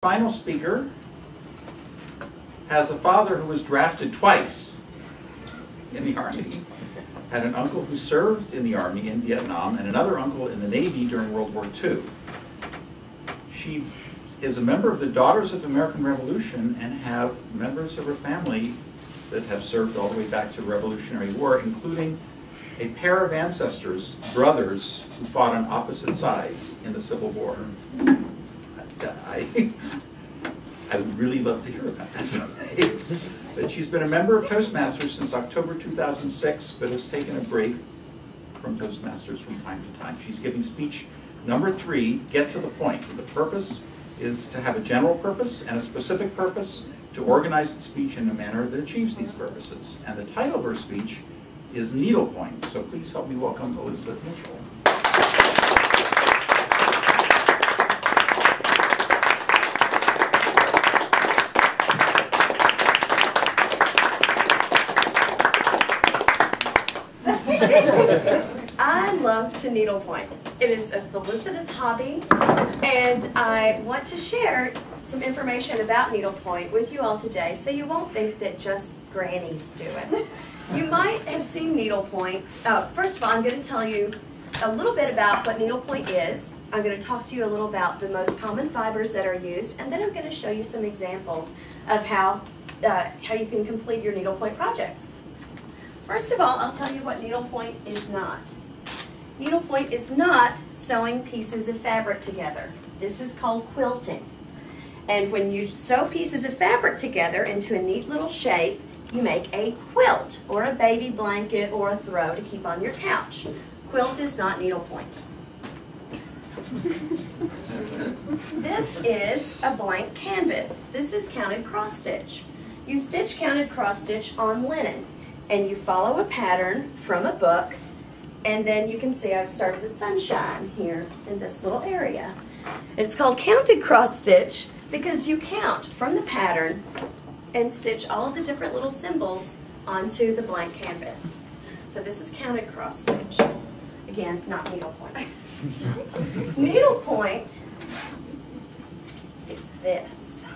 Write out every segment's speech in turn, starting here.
Final speaker has a father who was drafted twice in the Army, had an uncle who served in the Army in Vietnam, and another uncle in the Navy during World War II. She is a member of the Daughters of the American Revolution and have members of her family that have served all the way back to the Revolutionary War, including a pair of ancestors, brothers, who fought on opposite sides in the Civil War. I would really love to hear about that someday. But she's been a member of Toastmasters since October 2006, but has taken a break from Toastmasters from time to time. She's giving speech number 3, Get to the Point. The purpose is to have a general purpose and a specific purpose, to organize the speech in a manner that achieves these purposes. And the title of her speech is Needlepoint. So please help me welcome Elizabeth Mitchell. I love to needlepoint. It is a felicitous hobby, and I want to share some information about needlepoint with you all today so you won't think that just grannies do it. You might have seen needlepoint. First of all, I'm going to tell you a little bit about what needlepoint is. I'm going to talk to you a little about the most common fibers that are used, and then I'm going to show you some examples of how you can complete your needlepoint projects. First of all, I'll tell you what needlepoint is not. Needlepoint is not sewing pieces of fabric together. This is called quilting. And when you sew pieces of fabric together into a neat little shape, you make a quilt, or a baby blanket, or a throw to keep on your couch. Quilt is not needlepoint. This is a blank canvas. This is counted cross stitch. You stitch counted cross stitch on linen, and you follow a pattern from a book, and then you can see I've started the sunshine here in this little area. It's called counted cross stitch because you count from the pattern and stitch all of the different little symbols onto the blank canvas. So this is counted cross stitch. Again, not needlepoint. Needlepoint is this.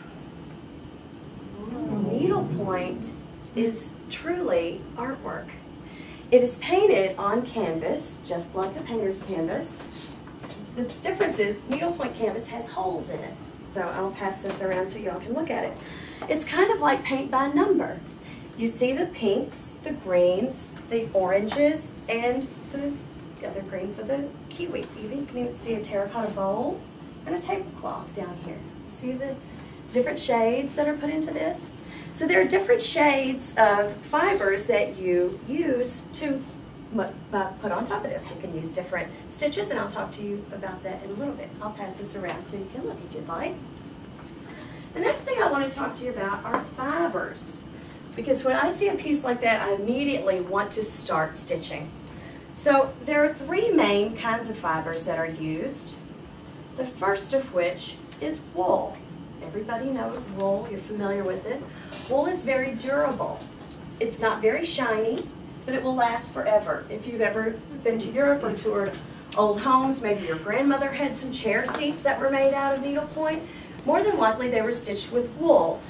Needlepoint is truly artwork. It is painted on canvas, just like a painter's canvas. The difference is needlepoint canvas has holes in it. So I'll pass this around so y'all can look at it. It's kind of like paint by number. You see the pinks, the greens, the oranges, and the other green for the kiwi. You can even see a terracotta bowl and a tablecloth down here. See the different shades that are put into this? So there are different shades of fibers that you use to put on top of this. You can use different stitches, and I'll talk to you about that in a little bit. I'll pass this around so you can look if you'd like. The next thing I want to talk to you about are fibers, because when I see a piece like that, I immediately want to start stitching. So there are 3 main kinds of fibers that are used, the first of which is wool. Everybody knows wool, you're familiar with it. Wool is very durable. It's not very shiny, but it will last forever. If you've ever been to Europe or toured old homes, maybe your grandmother had some chair seats that were made out of needlepoint, more than likely they were stitched with wool.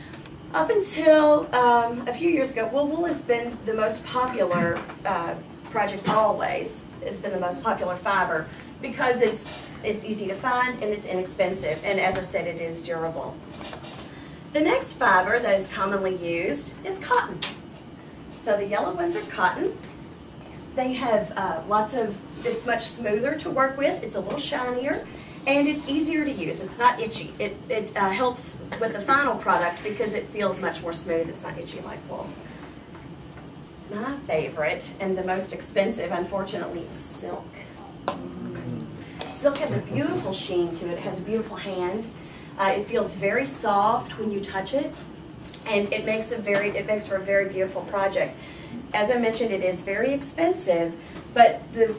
Up until a few years ago, wool has been the most popular project always. It's been the most popular fiber because it's easy to find and it's inexpensive, and as I said, it is durable. The next fiber that is commonly used is cotton. So the yellow ones are cotton. They have it's much smoother to work with, it's a little shinier, and it's easier to use. It's not itchy. It helps with the final product because it feels much more smooth. It's not itchy like wool. My favorite and the most expensive, unfortunately, is silk. Silk has a beautiful sheen to it. It has a beautiful hand. It feels very soft when you touch it, and it makes for a very beautiful project. As I mentioned, it is very expensive, but the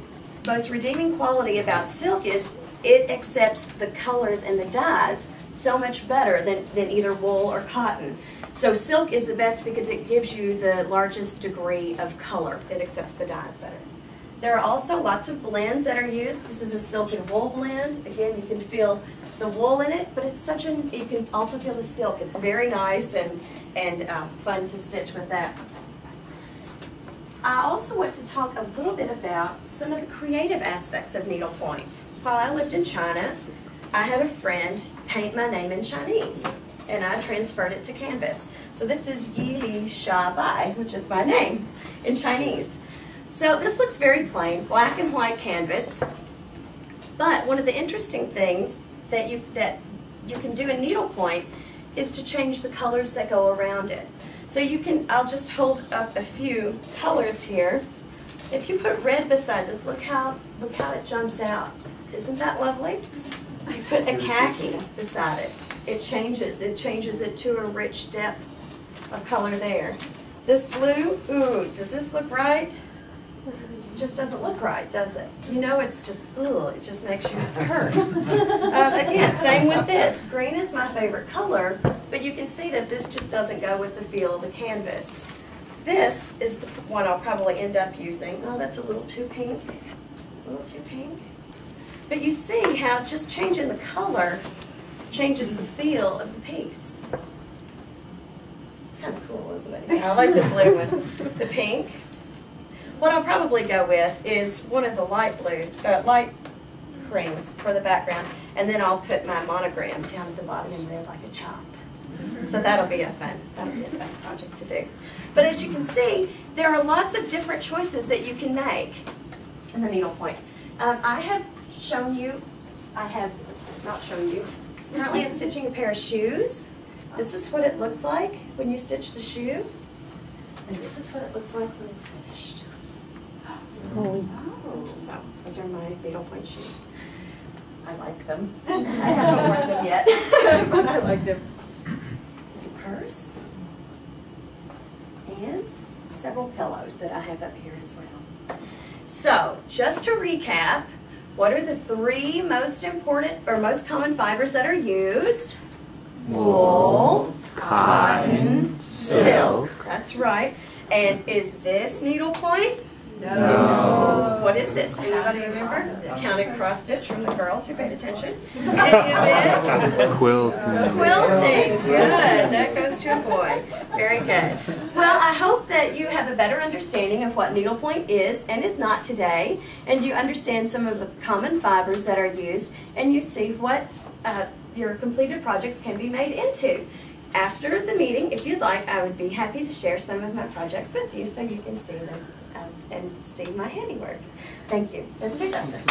most redeeming quality about silk is it accepts the colors and the dyes so much better than either wool or cotton. So silk is the best because it gives you the largest degree of color. It accepts the dyes better. There are also lots of blends that are used. This is a silk and wool blend. Again, you can feel the wool in it, but it's such an, you can also feel the silk. It's very nice and fun to stitch with that. I also want to talk a little bit about some of the creative aspects of needlepoint. While I lived in China, I had a friend paint my name in Chinese, and I transferred it to canvas. So this is Yi Li Sha Bai, which is my name in Chinese. So this looks very plain, black and white canvas. But one of the interesting things that you can do in needlepoint is to change the colors that go around it. So you can, I'll just hold up a few colors here. If you put red beside this, look how it jumps out. Isn't that lovely? You put a khaki beside it. It changes it to a rich depth of color there. This blue, ooh, does this look right? It just doesn't look right, does it? You know, it's just, ugh, it just makes you hurt. Again, same with this. Green is my favorite color, but you can see that this just doesn't go with the feel of the canvas. This is the one I'll probably end up using. Oh, that's a little too pink. A little too pink. But you see how just changing the color changes the feel of the piece. It's kind of cool, isn't it? I like the blue one. The pink. What I'll probably go with is one of the light blues, light creams for the background, and then I'll put my monogram down at the bottom in red like a chop. So that'll be a fun project to do. But as you can see, there are lots of different choices that you can make in the needlepoint. I have not shown you. Currently I'm stitching a pair of shoes. This is what it looks like when you stitch the shoe. And this is what it looks like when it's finished. Oh. So those are my needlepoint shoes. I like them. I haven't worn them yet, but I like them. There's a purse and several pillows that I have up here as well. So just to recap, what are the 3 most important or most common fibers that are used? Wool, cotton, silk. That's right. And is this needlepoint? No. What is this? Anybody remember? Counted cross stitch from the girls who paid attention. Any of this? Quilting. Quilting. Good. That goes to a boy. Very good. Well, I hope that you have a better understanding of what needlepoint is and is not today, and you understand some of the common fibers that are used, and you see what your completed projects can be made into. After the meeting, if you'd like, I would be happy to share some of my projects with you so you can see them and see my handiwork. Thank you. Mr. Justice.